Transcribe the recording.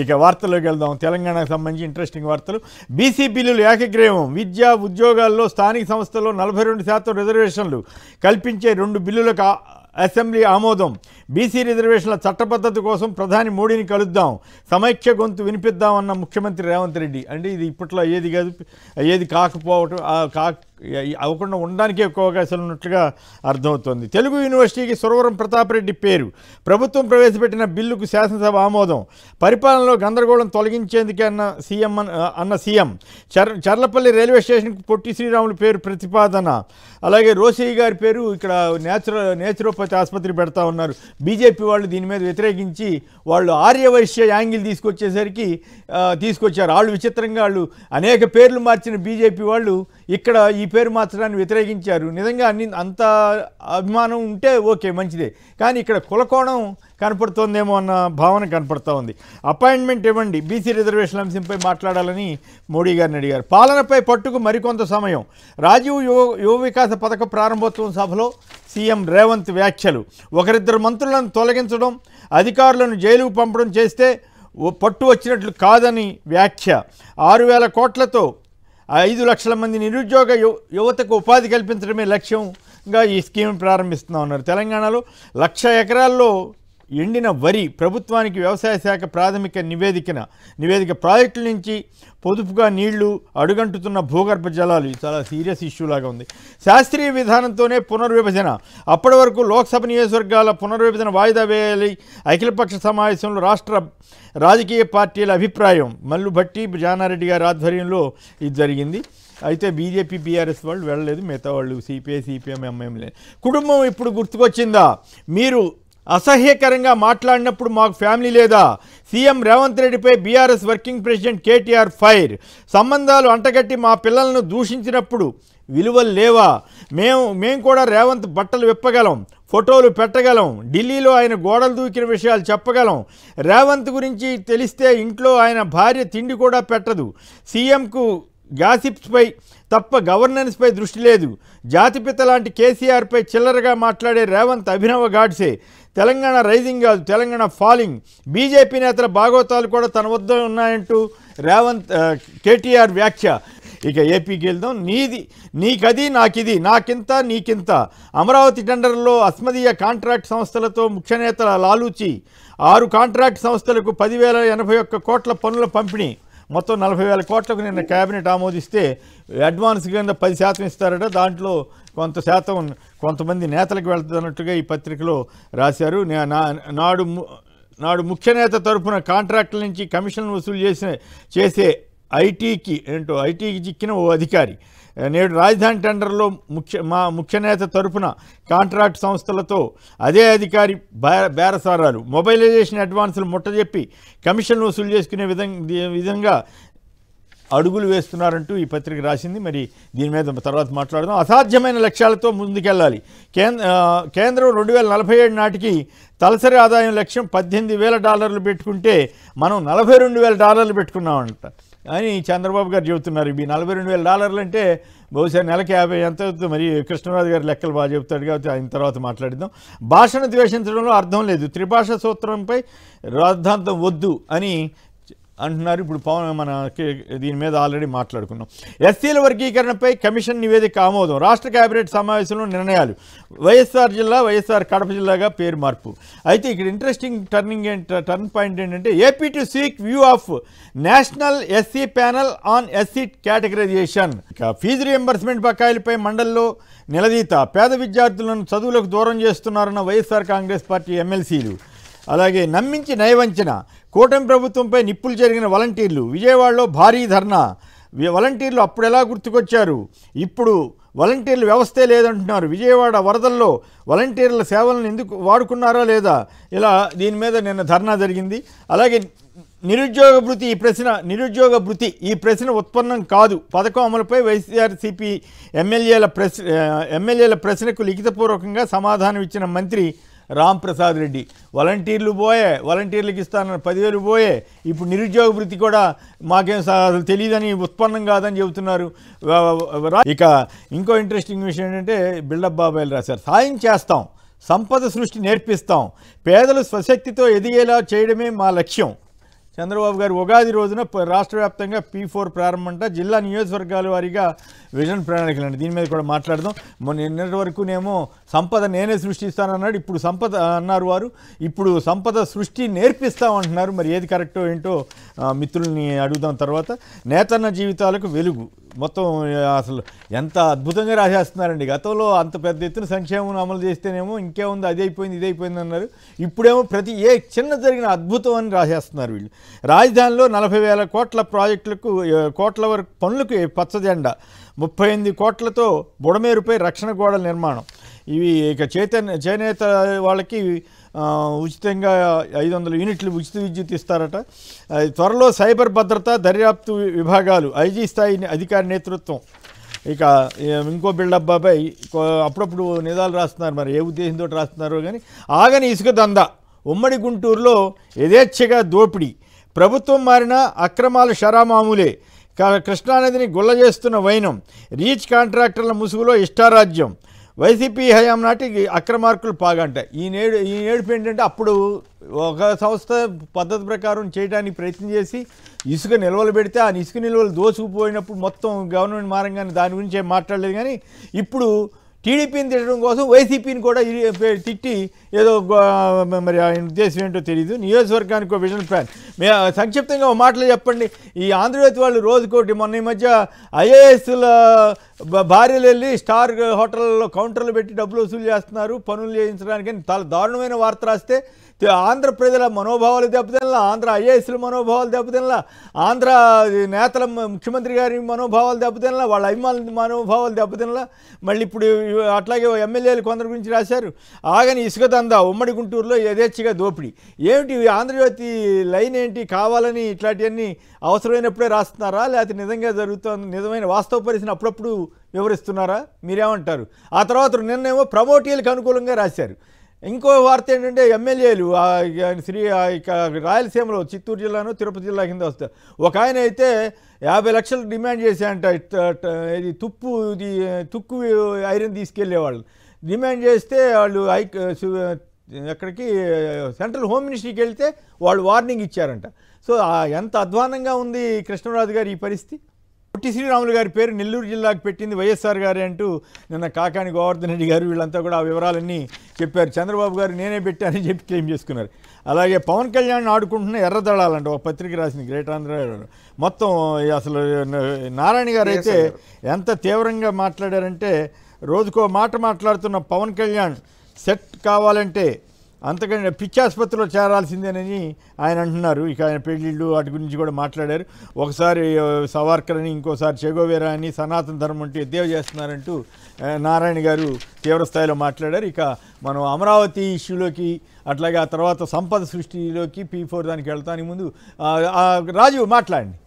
ఇక వార్తల్లోకి వెళ్దాం. తెలంగాణకు సంబంధించి ఇంట్రెస్టింగ్ వార్తలు. బీసీ బిల్లులు ఏకగ్రీవం. విద్యా ఉద్యోగాల్లో స్థానిక సంస్థల్లో 42% రిజర్వేషన్లు కల్పించే 2 బిల్లులకు అసెంబ్లీ ఆమోదం. బీసీ రిజర్వేషన్ల చట్టబద్ధత కోసం ప్రధాని మోడీని కలుద్దాం, సమైక్య గొంతు వినిపిద్దామన్న ముఖ్యమంత్రి రేవంత్ రెడ్డి. అంటే ఇది ఇప్పట్లో ఏది కాదు, ఏది కాకపోవటం అవ్వకుండా ఉండడానికే ఎక్కువ అవకాశాలు ఉన్నట్లుగా అర్థమవుతోంది. తెలుగు యూనివర్సిటీకి సురవరం ప్రతాప్ రెడ్డి పేరు. ప్రభుత్వం ప్రవేశపెట్టిన బిల్లుకు శాసనసభ ఆమోదం. పరిపాలనలో గందరగోళం తొలగించేందుకే అన్న సీఎం. చర్లపల్లి రైల్వే స్టేషన్కు పొట్టి శ్రీరాములు పేరు ప్రతిపాదన. అలాగే రోసయ్య గారి పేరు ఇక్కడ నేచురోపతి ఆసుపత్రి పెడతా ఉన్నారు. బీజేపీ వాళ్ళు దీని మీద వ్యతిరేకించి వాళ్ళు ఆర్యవైశ్య యాంగిల్ తీసుకొచ్చారు. వాళ్ళు విచిత్రంగా వాళ్ళు అనేక పేర్లు మార్చిన బీజేపీ వాళ్ళు ఇక్కడ ఈ పేరు మార్చడాన్ని వ్యతిరేకించారు. నిజంగా అంత అభిమానం ఉంటే ఓకే, మంచిదే. కానీ ఇక్కడ కులకోణం కనపడుతోందేమో అన్న భావన కనపడుతూ ఉంది. అపాయింట్మెంట్ ఇవ్వండి, బీసీ రిజర్వేషన్ అంశంపై మాట్లాడాలని మోడీ గారిని అడిగారు. పాలనపై పట్టుకు మరికొంత సమయం. రాజీవ్ యువ వికాస పథక ప్రారంభోత్సవం సభలో సీఎం రేవంత్ వ్యాఖ్యలు. ఒకరిద్దరు మంత్రులను తొలగించడం, అధికారులను జైలుకు పంపడం చేస్తే పట్టు వచ్చినట్లు కాదని వ్యాఖ్య. 6,000 కోట్లతో 5 లక్షల మంది నిరుద్యోగ యువతకు ఉపాధి కల్పించడమే లక్ష్యంగా ఈ స్కీమ్ ప్రారంభిస్తున్నా ఉన్నారు. తెలంగాణలో 1,00,000 ఎకరాల్లో ఎండిన వరి. ప్రభుత్వానికి వ్యవసాయ శాఖ ప్రాథమిక నివేదిక. ప్రాజెక్టుల నుంచి పొదుపుగా నీళ్లు, అడుగంటుతున్న భూగర్భ జలాలు. చాలా సీరియస్ ఇష్యూ లాగా ఉంది. శాస్త్రీయ విధానంతోనే పునర్విభజన. అప్పటి వరకు లోక్సభ నియోజకవర్గాల పునర్విభజన వాయిదా వేయాలి. అఖిలపక్ష సమావేశంలో రాష్ట్ర రాజకీయ పార్టీల అభిప్రాయం. మల్లు భట్టి, జానారెడ్డి గారి ఆధ్వర్యంలో ఇది జరిగింది. అయితే బీజేపీ, బీఆర్ఎస్ వాళ్ళు వెళ్ళలేదు, మిగతా వాళ్ళు సిపిఐ, సిపిఎం, ఎంఐఎం లేదు. కుటుంబం ఇప్పుడు గుర్తుకొచ్చిందా? మీరు అసహ్యకరంగా మాట్లాడినప్పుడు మాకు ఫ్యామిలీ లేదా? సీఎం రేవంత్ రెడ్డిపై BRS working president KTR fire. సంబంధాలు అంటగట్టి మా పిల్లలను దూషించినప్పుడు విలువలు లేవా? మేము కూడా రేవంత్ బట్టలు విప్పగలం, ఫోటోలు పెట్టగలం, ఢిల్లీలో ఆయన గోడలు దూకిన విషయాలు చెప్పగలం. రేవంత్ గురించి తెలిస్తే ఇంట్లో ఆయన భార్య తిండి కూడా పెట్టదు. సీఎంకు గాసిప్స్పై తప్ప గవర్నెన్స్పై దృష్టి లేదు. జాతిపిత లాంటి కేసీఆర్పై చిల్లరగా మాట్లాడే రేవంత్ అభినవ గాడ్సే. తెలంగాణ రైజింగ్ కాదు, తెలంగాణ ఫాలింగ్. బీజేపీ నేతల భాగవతాలు కూడా తన వద్ద ఉన్నాయంటూ రేవంత్ కేటీఆర్ వ్యాఖ్య. ఇక ఏపీకి వెళ్దాం. నీకది నాకిది, నాకింత నీకింత. అమరావతి టెండర్లో అస్మదీయ కాంట్రాక్ట్ సంస్థలతో ముఖ్య నేతల లాలూచి. 6 కాంట్రాక్ట్ సంస్థలకు 10,081 కోట్ల పనుల పంపిణీ. మొత్తం 40,000 కోట్లకు నిన్న కేబినెట్ ఆమోదిస్తే అడ్వాన్స్ కింద 10% ఇస్తారట. దాంట్లో కొంత శాతం కొంతమంది నేతలకు వెళ్తున్నట్టుగా ఈ పత్రికలో రాశారు. నాడు ముఖ్య నేత తరఫున కాంట్రాక్టుల నుంచి కమిషన్ వసూలు చేసే ఐటీకి చిక్కిన ఓ అధికారి నేడు రాజధాని టెండర్లో ముఖ్య నేత తరఫున కాంట్రాక్ట్ సంస్థలతో అదే అధికారి బేరసారాలు, మొబైలైజేషన్ అడ్వాన్సులు ముట్టజెప్పి కమిషన్ వసూలు చేసుకునే విధంగా అడుగులు వేస్తున్నారంటూ ఈ పత్రిక రాసింది. మరి దీని మీద తర్వాత మాట్లాడదాం. అసాధ్యమైన లక్ష్యాలతో ముందుకెళ్ళాలి. కేంద్రం 2047 నాటికి తలసరి ఆదాయం లక్ష్యం $18,000 పెట్టుకుంటే మనం $42,000 పెట్టుకున్నామంట అని చంద్రబాబు గారు చెబుతున్నారు. ఈ $42,000 అంటే బహుశా నెలకి 50 ఎంత అవుతుంది. మరి కృష్ణరాజు గారు లెక్కలు బాగా చెబుతాడు కాబట్టి ఆయన తర్వాత మాట్లాడిద్దాం. భాషను ద్వేషించడంలో అర్థం లేదు, త్రిభాషా సూత్రంపై రాద్ధాంతం వద్దు అని అంటున్నారు. ఇప్పుడు మన దీని మీద ఆల్రెడీ మాట్లాడుకున్నాం. ఎస్సీల వర్గీకరణపై కమిషన్ నివేదిక ఆమోదం. రాష్ట్ర కేబినెట్ సమావేశంలో నిర్ణయాలు. వైఎస్ఆర్ జిల్లా వైఎస్ఆర్ కడప జిల్లాగా పేరు మార్పు. అయితే ఇక్కడ ఇంట్రెస్టింగ్ టర్న్ పాయింట్ ఏంటంటే AP to seek view of national SC panel on SC categorisation. ఇక ఫీజు రియంబర్స్మెంట్ బకాయిలపై మండల్లో నిలదీత. పేద విద్యార్థులను చదువులకు దూరం చేస్తున్నారన్న వైఎస్ఆర్ కాంగ్రెస్ పార్టీ ఎమ్మెల్సీలు. అలాగే నమ్మించి నయవంచన. కూటమి ప్రభుత్వంపై నిప్పులు జరిగిన వాలంటీర్లు. విజయవాడలో భారీ ధర్నా. వాలంటీర్లు అప్పుడు ఎలా గుర్తుకొచ్చారు, ఇప్పుడు వాలంటీర్లు వ్యవస్థే లేదంటున్నారు. విజయవాడ వరదల్లో వాలంటీర్ల సేవలను ఎందుకు వాడుకున్నారా లేదా, ఇలా దీని మీద నిన్న ధర్నా జరిగింది. అలాగే నిరుద్యోగ భృతి ఈ ప్రశ్న ఉత్పన్నం కాదు. పథకం అమలుపై వైఎస్ఆర్సీపీ ఎమ్మెల్యేల ప్రశ్నకు లిఖితపూర్వకంగా సమాధానం ఇచ్చిన మంత్రి రాంప్రసాద్ రెడ్డి. వాలంటీర్లు పోయే, వాలంటీర్లకు ఇస్తానన్న 10,000 పోయే, ఇప్పుడు నిరుద్యోగ వృత్తి కూడా మాకేం అసలు తెలియదని, ఉత్పన్నం కాదని చెబుతున్నారు. ఇక ఇంకో ఇంట్రెస్టింగ్ విషయం ఏంటంటే బిల్డప్ బాబాయిలు రాశారు. సాయం చేస్తాం, సంపద సృష్టి నేర్పిస్తాం, పేదలు స్వశక్తితో ఎదిగేలా చేయడమే మా లక్ష్యం. చంద్రబాబు గారు ఉగాది రోజున రాష్ట్ర వ్యాప్తంగా P4 ప్రారంభమంట, జిల్లా నియోజకవర్గాల వారీగా విజన్ ప్రణాళికలు అండి. దీని మీద కూడా మాట్లాడదాం. నిన్నటి వరకునేమో సంపద నేనే సృష్టిస్తానన్నాడు, ఇప్పుడు సంపద అన్నారు వారు, ఇప్పుడు సంపద సృష్టి నేర్పిస్తామంటున్నారు. మరి ఏది కరెక్టో ఏంటో మిత్రుల్ని అడుగుదాం. తర్వాత నేతన్న జీవితాలకు వెలుగు మొత్తం అసలు ఎంత అద్భుతంగా రాసేస్తున్నారండి. గతంలో అంత పెద్ద ఎత్తున సంక్షేమం అమలు చేస్తేనేమో ఇంకేముంది అది అయిపోయింది ఇది అయిపోయింది అన్నారు. ఇప్పుడేమో ప్రతి చిన్న జరిగిన అద్భుతం అని రాసేస్తున్నారు వీళ్ళు. రాజధానిలో 40,000 కోట్ల ప్రాజెక్టులకు కోట్ల వరకు పనులకు పచ్చజెండా, 38 కోట్లతో బుడమేరుపై రక్షణ గోడల నిర్మాణం. ఇవి ఇక చేనేత వాళ్ళకి ఉచితంగా 500 యూనిట్లు ఉచిత విద్యుత్ ఇస్తారట. త్వరలో సైబర్ భద్రత దర్యాప్తు విభాగాలు, ఐజీ స్థాయి అధికారి నేతృత్వం. ఇక ఇంకో బిల్డబ్బాపై అప్పుడప్పుడు నిదాలు రాస్తున్నారు, మరి ఏ ఉద్దేశంతో రాస్తున్నారో కానీ. ఆగని ఇసుక దందా, ఉమ్మడి గుంటూరులో యథేచ్ఛగా దోపిడీ, ప్రభుత్వం మారిన అక్రమాలు షరామామూలే, కృష్ణానదిని గుల్ల చేస్తున్న వైనం, రీచ్ కాంట్రాక్టర్ల ముసుగులో ఇష్టారాజ్యం, వైసీపీ హయాం నాటికి అక్రమార్కులు పాగంట. ఈ ఏడుపు ఏంటంటే అప్పుడు ఒక సంస్థ పద్ధతి ప్రకారం చేయడానికి ప్రయత్నం చేసి ఇసుక నిల్వలు పెడితే ఆ ఇసుక నిల్వలు దోచుకుపోయినప్పుడు మొత్తం గవర్నమెంట్ మారంగానే దాని గురించి ఏం మాట్లాడలేదు. కానీ ఇప్పుడు టీడీపీని తిట్టడం కోసం వైసీపీని కూడా తిట్టి ఏదో మరి ఆయన ఉద్దేశం ఏంటో తెలియదు. నియోజకవర్గానికి ఒక విజన్ ప్లాన్. సంక్షిప్తంగా ఒక మాటలు చెప్పండి. ఈ ఆంధ్రజ్యోతి వాళ్ళు రోజుకోటి, మొన్న ఈ మధ్య ఐఏఎస్ల భార్యలు వెళ్ళి స్టార్ హోటల్లో కౌంటర్లు పెట్టి డబ్బులు వసూలు చేస్తున్నారు పనులు చేయించడానికి అని చాలా దారుణమైన వార్త రాస్తే ఆంధ్ర ప్రజల మనోభావాలు దెబ్బతినలా, ఆంధ్ర ఐఏఎస్ల మనోభావాలు దెబ్బతినలా, ఆంధ్ర నేతల ముఖ్యమంత్రి గారి మనోభావాలు దెబ్బతినలా, వాళ్ళ అభిమానుల మనోభావాలు దెబ్బతినలా. మళ్ళీ ఇప్పుడు అట్లాగే ఎమ్మెల్యేలు కొందరి గురించి రాశారు. ఆగని ఇసుక దందా, ఉమ్మడి గుంటూరులో యథేచ్ఛగా దోపిడీ. ఏమిటి ఆంధ్రజ్యోతి లైన్ ఏంటి? కావాలని ఇట్లాంటివన్నీ అవసరమైనప్పుడే రాస్తున్నారా, లేకపోతే నిజంగా జరుగుతుంది నిజమైన వాస్తవ పరిస్థితిని అప్పుడప్పుడు వివరిస్తున్నారా? మీరేమంటారు? ఆ తర్వాత నిన్నేమో ప్రమోటీలకు అనుకూలంగా రాశారు. ఇంకో వార్త ఏంటంటే ఎమ్మెల్యేలు రాయలసీమలో చిత్తూరు జిల్లాను తిరుపతి జిల్లా కింద వస్తారు. ఒక ఆయన అయితే 50 లక్షలు డిమాండ్ చేశాయంట. ఇది తుక్కు ఐరన్ తీసుకెళ్లేవాళ్ళు డిమాండ్ చేస్తే వాళ్ళు ఎక్కడికి సెంట్రల్ హోమ్ మినిస్ట్రీకి వెళ్తే వాళ్ళు వార్నింగ్ ఇచ్చారంట. సో ఎంత అధ్వానంగా ఉంది కృష్ణరాజు గారు ఈ పరిస్థితి. పొట్టి శ్రీరాములు గారి పేరు నెల్లూరు జిల్లాకు పెట్టింది వైఎస్ఆర్ గారే అంటూ నిన్న కాకాని గోవర్ధన్ రెడ్డి గారు వీళ్ళంతా కూడా ఆ వివరాలన్నీ చెప్పారు. చంద్రబాబు గారు నేనే పెట్టానని చెప్పి క్లెయిమ్ చేసుకున్నారు. అలాగే పవన్ కళ్యాణ్ ఆడుకుంటున్న ఎర్రదళాలంట ఒక పత్రిక రాసింది గ్రేటర్ ఆంధ్ర. మొత్తం అసలు నారాయణ గారు అయితే ఎంత తీవ్రంగా మాట్లాడారంటే, రోజుకో మాట మాట్లాడుతున్న పవన్ కళ్యాణ్ సెట్ కావాలంటే అంతకంటే పిచ్చి ఆసుపత్రిలో చేరాల్సిందేనని ఆయన అంటున్నారు. ఇక ఆయన పెళ్లిళ్ళు వాటి గురించి కూడా మాట్లాడారు. ఒకసారి సవార్కర్ అని, ఇంకోసారి చెగోవేరా అని, సనాతన ధర్మం అంటే ఎద్దేవా చేస్తున్నారంటూ నారాయణ గారు తీవ్రస్థాయిలో మాట్లాడారు. ఇక మనం అమరావతి ఇష్యూలోకి, అట్లాగే ఆ తర్వాత సంపద సృష్టిలోకి P4 దానికి వెళ్తానికి ముందు రాజు మాట్లాడండి.